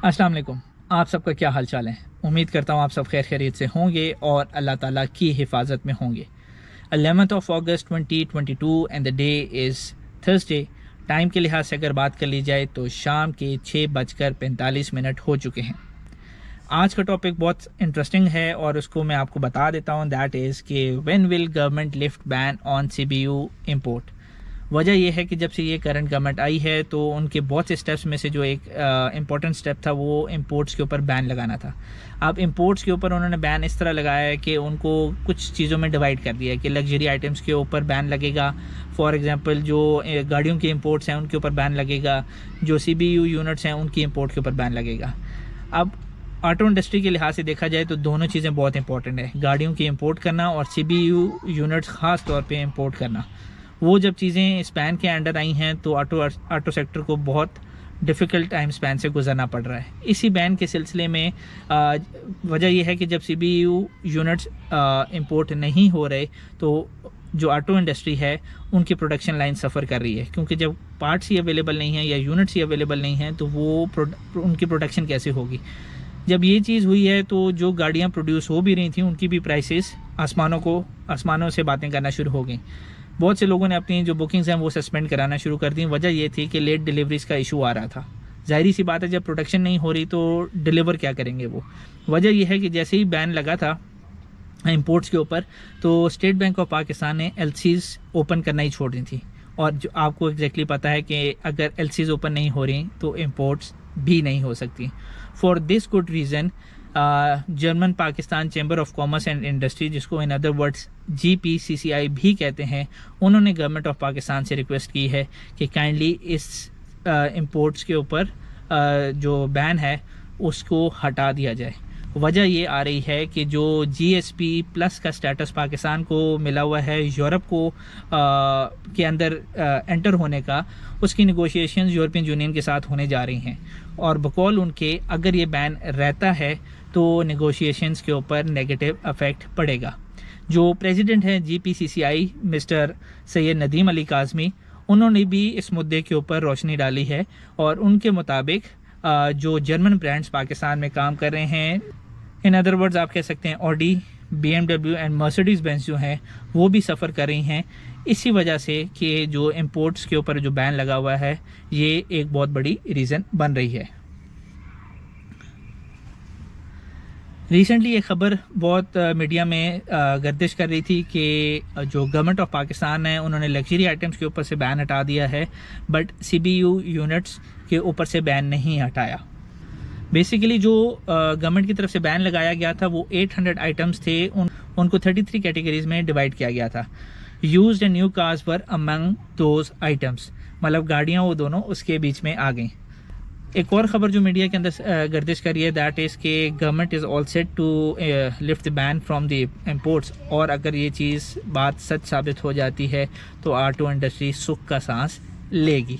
अस्सलाम वालेकुम। आप सबका क्या हाल चाल है। उम्मीद करता हूँ आप सब खैर खैरियत से होंगे और अल्लाह ताला की हिफाजत में होंगे। 11 अगस्त 2022 and the day is Thursday. Time के लिहाज से अगर बात कर ली जाए तो शाम के 6:45 हो चुके हैं। आज का टॉपिक बहुत इंटरेस्टिंग है और उसको मैं आपको बता देता हूँ। दैट इज़ कि when will government lift ban on CBU import. वजह यह है कि जब से ये करंट गवर्नमेंट आई है तो उनके बहुत से स्टेप्स में से जो एक इम्पॉर्टेंट स्टेप था वो इंपोर्ट्स के ऊपर बैन लगाना था। अब इंपोर्ट्स के ऊपर उन्होंने बैन इस तरह लगाया है कि उनको कुछ चीज़ों में डिवाइड कर दिया है कि लग्जरी आइटम्स के ऊपर बैन लगेगा। फॉर एग्जांपल जो गाड़ियों के इंपोर्ट्स हैं उनके ऊपर बैन लगेगा, जो CBU यूनिट्स हैं उनकी इंपोर्ट के ऊपर बैन लगेगा। अब ऑटो इंडस्ट्री के लिहाज से देखा जाए तो दोनों चीज़ें बहुत इंपॉर्टेंट है, गाड़ियों की इंपोर्ट करना और CBU यूनिट्स ख़ास तौर पे इंपोर्ट करना। वो जब चीज़ें स्पैन के अंडर आई हैं तो ऑटो सेक्टर को बहुत डिफ़िकल्ट टाइम स्पैन से गुजरना पड़ रहा है। इसी बैन के सिलसिले में वजह यह है कि जब CBU यूनिट्स इंपोर्ट नहीं हो रहे तो जो ऑटो इंडस्ट्री है उनकी प्रोडक्शन लाइन सफ़र कर रही है, क्योंकि जब पार्ट्स ही अवेलेबल नहीं हैं या यूनिट्स ही अवेलेबल नहीं हैं तो वो उनकी प्रोडक्शन कैसे होगी। जब ये चीज़ हुई है तो जो गाड़ियाँ प्रोड्यूस हो भी रही थी उनकी भी प्राइसेस आसमानों से बातें करना शुरू हो गई। बहुत से लोगों ने अपनी जो बुकिंग्स हैं वो सस्पेंड कराना शुरू कर दी। वजह ये थी कि लेट डिलीवरीज का इशू आ रहा था। ज़ाहिर सी बात है, जब प्रोडक्शन नहीं हो रही तो डिलीवर क्या करेंगे वो। वजह यह है कि जैसे ही बैन लगा था इंपोर्ट्स के ऊपर तो स्टेट बैंक ऑफ पाकिस्तान ने LCs ओपन करना ही छोड़ दी थी। और जो आपको एग्जैक्टली पता है कि अगर LCs ओपन नहीं हो रही तो इंपोर्ट्स भी नहीं हो सकती। For this good reason German Pakistan chamber of commerce and industry, जिसको इन अदर वर्ड्स GPCCI भी कहते हैं, उन्होंने गवर्नमेंट ऑफ पाकिस्तान से रिक्वेस्ट की है कि काइंडली इस इंपोर्ट्स के ऊपर जो बैन है उसको हटा दिया जाए। वजह ये आ रही है कि जो GSP प्लस का स्टेटस पाकिस्तान को मिला हुआ है यूरोप को के अंदर एंटर होने का, उसकी निगोशिएशंस यूरोपियन यूनियन के साथ होने जा रही हैं और बकौल उनके अगर ये बैन रहता है तो निगोशिएशंस के ऊपर नेगेटिव इफेक्ट पड़ेगा। जो प्रेसिडेंट हैं GPCCI मिस्टर सैयद नदीम अली काज़मी, उन्होंने भी इस मुद्दे के ऊपर रोशनी डाली है और उनके मुताबिक जो जर्मन ब्रांड्स पाकिस्तान में काम कर रहे हैं, इन अदर वर्ड्स आप कह सकते हैं Audi, BMW and Mercedes Benz जो हैं वो भी सफ़र कर रही हैं इसी वजह से कि जो इंपोर्ट्स के ऊपर जो बैन लगा हुआ है ये एक बहुत बड़ी रीज़न बन रही है। रिसेंटली ये ख़बर बहुत मीडिया में गर्दिश कर रही थी कि जो गवर्नमेंट ऑफ पाकिस्तान है उन्होंने लग्जरी आइटम्स के ऊपर से बैन हटा दिया है, बट CBU यूनिट्स के ऊपर से बैन नहीं हटाया। बेसिकली जो गवर्नमेंट की तरफ से बैन लगाया गया था वो 800 आइटम्स थे, उनको 33 कैटेगरीज में डिवाइड किया गया था। Used and new cars were among those items, मतलब गाड़ियाँ वो दोनों उसके बीच में आ गई। एक और ख़बर जो मीडिया के अंदर गर्दिश कर रही है दैट इज़ के government is all set to lift the ban from the imports, और अगर ये चीज़ बात सच साबित हो जाती है तो ऑटो इंडस्ट्री सुख का सांस लेगी।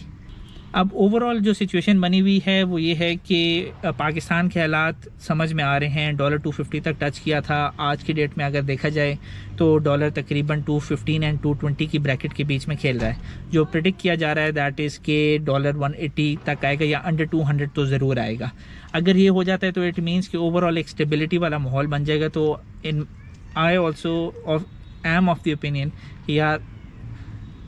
अब ओवरऑल जो सिचुएशन बनी हुई है वो ये है कि पाकिस्तान के हालात समझ में आ रहे हैं। डॉलर 250 तक टच किया था। आज की डेट में अगर देखा जाए तो डॉलर तकरीबन 215 एंड 220 की ब्रैकेट के बीच में खेल रहा है। जो प्रिडिक्ट किया जा रहा है दैट इज़ के डॉलर 180 तक आएगा या अंडर 200 तो ज़रूर आएगा। अगर ये हो जाता है तो इट मीन्स कि ओवरऑल एक स्टेबिलिटी वाला माहौल बन जाएगा। तो I also am of the opinion कि यार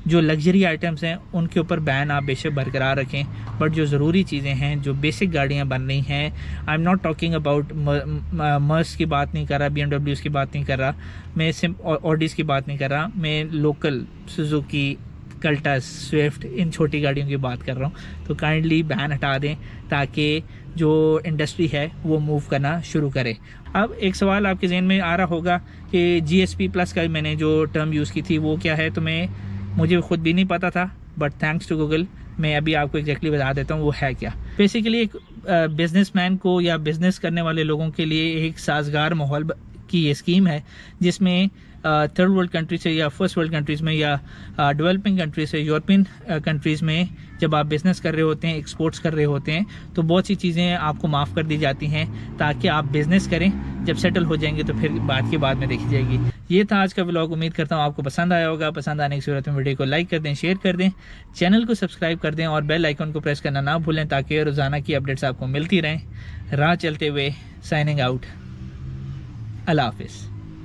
जो लग्जरी आइटम्स हैं उनके ऊपर बैन आप बेशक बरकरार रखें, बट जो ज़रूरी चीज़ें हैं, जो बेसिक गाड़ियां बन रही हैं, I am not talking about मर्स की बात नहीं कर रहा, BMWs की बात नहीं कर रहा, मैं ऑडीज़ की बात नहीं कर रहा, मैं लोकल सुजुकी, कल्टस, स्विफ्ट, इन छोटी गाड़ियों की बात कर रहा हूँ। तो काइंडली बैन हटा दें ताकि जो इंडस्ट्री है वो मूव करना शुरू करे। अब एक सवाल आपके जहन में आ रहा होगा कि GSP प्लस का मैंने जो टर्म यूज़ की थी वो क्या है, तो मुझे खुद भी नहीं पता था, बट थैंक्स टू गूगल मैं अभी आपको एग्जैक्टली बता देता हूँ वो है क्या। बेसिकली एक बिजनेसमैन को या बिज़नेस करने वाले लोगों के लिए एक साजगार माहौल की ये स्कीम है जिसमें थर्ड वर्ल्ड कंट्री से या फर्स्ट वर्ल्ड कंट्रीज़ में या डेवलपिंग कंट्री से यूरोपियन कंट्रीज़ में जब आप बिज़नेस कर रहे होते हैं, एक्सपोर्ट्स कर रहे होते हैं, तो बहुत सी चीज़ें आपको माफ़ कर दी जाती हैं ताकि आप बिज़नेस करें, जब सेटल हो जाएंगे तो फिर बात के बाद में देखी जाएगी। ये था आज का व्लॉग। उम्मीद करता हूँ आपको पसंद आया होगा। पसंद आने की सूरत में वीडियो को लाइक कर दें, शेयर कर दें, चैनल को सब्सक्राइब कर दें और बेल आइकन को प्रेस करना ना भूलें ताकि रोज़ाना की अपडेट्स आपको मिलती रहें। राह चलते हुए साइनिंग आउट। अल्लाह हाफिज़।